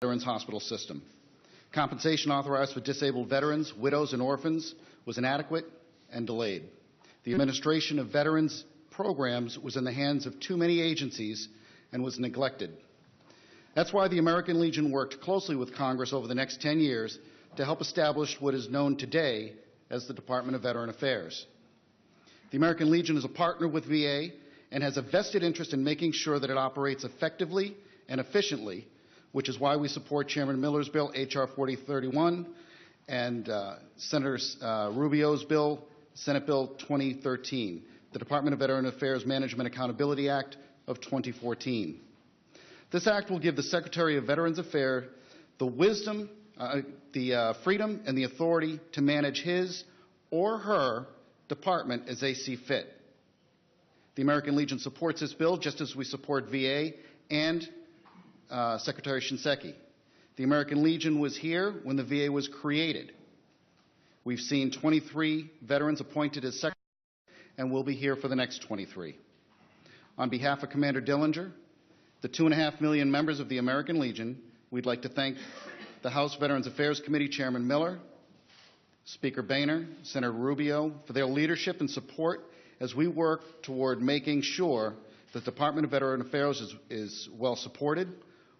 Veterans Hospital System. Compensation authorized for disabled veterans, widows, and orphans was inadequate and delayed. The administration of veterans programs was in the hands of too many agencies and was neglected. That's why the American Legion worked closely with Congress over the next 10 years to help establish what is known today as the Department of Veteran Affairs. The American Legion is a partner with VA and has a vested interest in making sure that it operates effectively and efficiently, which is why we support Chairman Miller's bill, H.R. 4031, and Senator Rubio's bill, Senate Bill 2013, the Department of Veteran Affairs Management Accountability Act of 2014. This act will give the Secretary of Veterans Affairs the wisdom, the freedom, and the authority to manage his or her department as they see fit. The American Legion supports this bill just as we support VA and Secretary Shinseki. The American Legion was here when the VA was created. We've seen 23 veterans appointed as secretary, and we'll be here for the next 23. On behalf of Commander Dillinger, the 2.5 million members of the American Legion, we'd like to thank the House Veterans Affairs Committee Chairman Miller, Speaker Boehner, Senator Rubio for their leadership and support as we work toward making sure the Department of Veteran Affairs is well supported,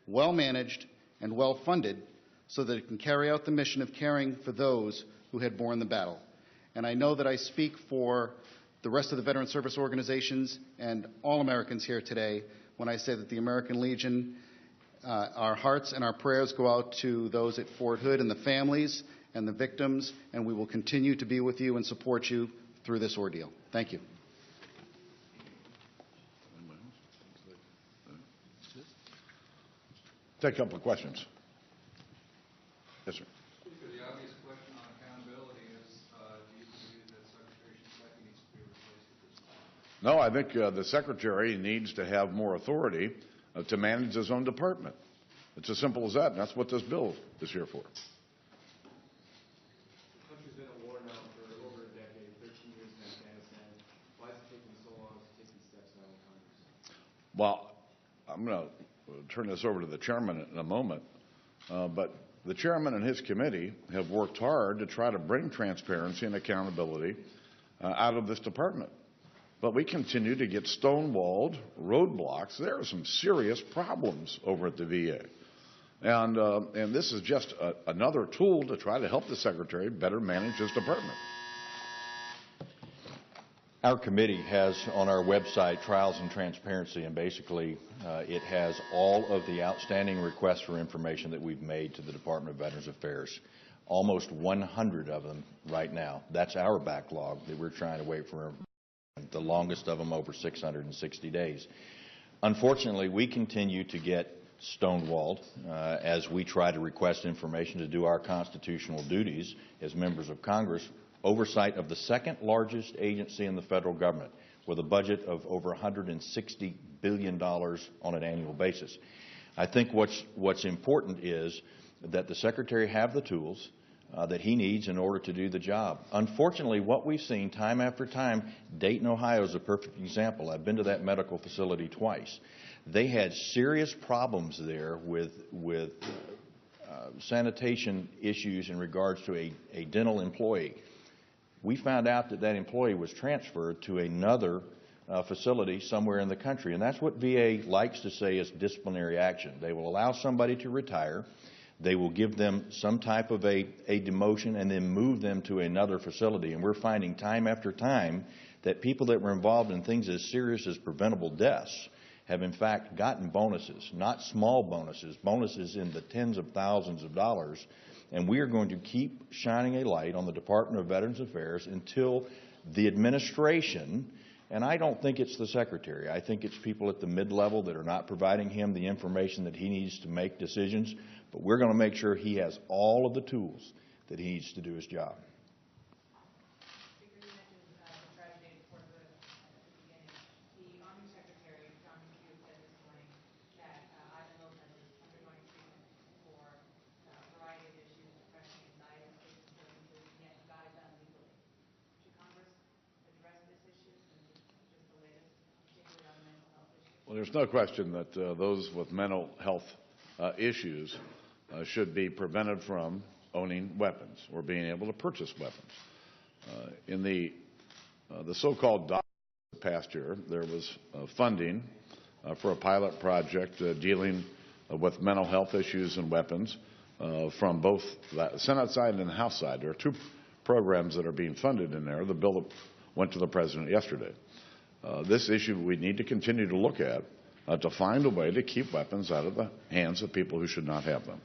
well managed, and well funded so that it can carry out the mission of caring for those who had borne the battle. And I know that I speak for the rest of the veteran service organizations and all Americans here today when I say that the American Legion, our hearts and our prayers go out to those at Fort Hood and the families and the victims, and we will continue to be with you and support you through this ordeal. Thank you. Take a couple of questions. Yes, sir. The obvious question on accountability is, do you believe that Secretary Shinseki needs to be replaced at this time? No, I think the Secretary needs to have more authority to manage his own department. It's as simple as that, and that's what this bill is here for. The country's been at war now for over a decade, 13 years in Afghanistan. Why is it taking so long to take these steps now in Congress? Well, I'm going to turn this over to the chairman in a moment, but the chairman and his committee have worked hard to try to bring transparency and accountability out of this department. But we continue to get stonewalled, roadblocks. There are some serious problems over at the VA. And this is just another tool to try to help the Secretary better manage his department. Our committee has on our website Trials and Transparency, and basically it has all of the outstanding requests for information that we've made to the Department of Veterans Affairs. Almost 100 of them right now. That's our backlog that we're trying to wait for, the longest of them over 660 days. Unfortunately, we continue to get stonewalled as we try to request information to do our constitutional duties as members of Congress, oversight of the second largest agency in the federal government with a budget of over $160 billion on an annual basis. I think what's important is that the Secretary have the tools that he needs in order to do the job. Unfortunately, what we've seen time after time, Dayton, Ohio is a perfect example. I've been to that medical facility twice. They had serious problems there with sanitation issues in regards to a dental employee. We found out that employee was transferred to another facility somewhere in the country, and that's what VA likes to say is disciplinary action. They will allow somebody to retire. They will give them some type of a demotion and then move them to another facility. And we're finding time after time that people that were involved in things as serious as preventable deaths have in fact gotten bonuses, not small bonuses, bonuses in the tens of thousands of dollars. And we are going to keep shining a light on the Department of Veterans Affairs until the administration, and I don't think it's the Secretary, I think it's people at the mid-level that are not providing him the information that he needs to make decisions, but we're going to make sure he has all of the tools that he needs to do his job. Speaker, you mentioned the tragedy at Fort Hood at the beginning. The Army Secretary, John Boehner, said this morning that Ivan Lopez is undergoing treatment for a variety of issues, depression, anxiety, sleep disturbances, and yet he got it done legally. Should Congress address this issue and just the latest, particularly on mental health issues? Well, there's no question that those with mental health issues should be prevented from owning weapons or being able to purchase weapons. In the so-called past year, there was funding for a pilot project dealing with mental health issues and weapons from both the Senate side and the House side. There are two programs that are being funded in there. The bill that went to the President yesterday. This issue we need to continue to look at to find a way to keep weapons out of the hands of people who should not have them.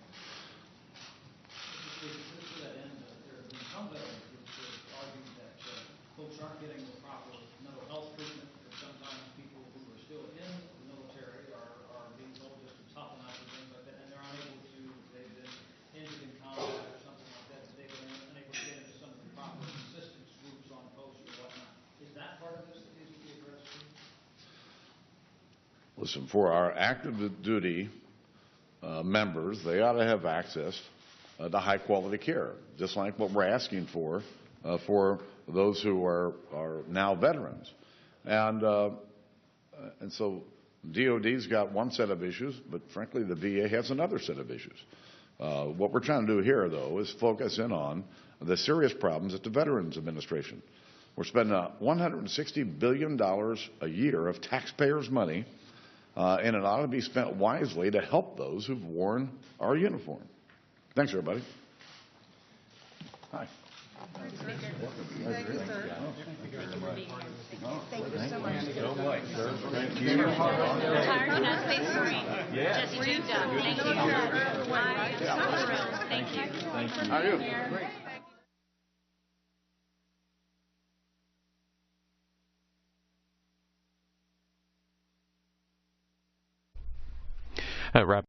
Folks aren't getting the proper mental health treatment, or sometimes people who are still in the military are being told just to toughen up and things like that, and they're unable to, they've been injured in combat or something like that, they've been unable to get into some of the proper assistance groups on post or whatnot. Is that part of this that needs to be addressed too? Listen, for our active duty members, they ought to have access to high quality care, just like what we're asking for those who are now veterans. And so DOD's got one set of issues, but frankly the VA has another set of issues. What we're trying to do here, though, is focus in on the serious problems at the Veterans Administration. We're spending $160 billion a year of taxpayers' money, and it ought to be spent wisely to help those who've worn our uniform. Thanks, everybody. Hi. Thank you, sir. Thank you so much. Thank you. Retired United States Marine. Jesse June Dunn. Thank you. I am so thrilled. Thank you. Thank you. How are you? Great.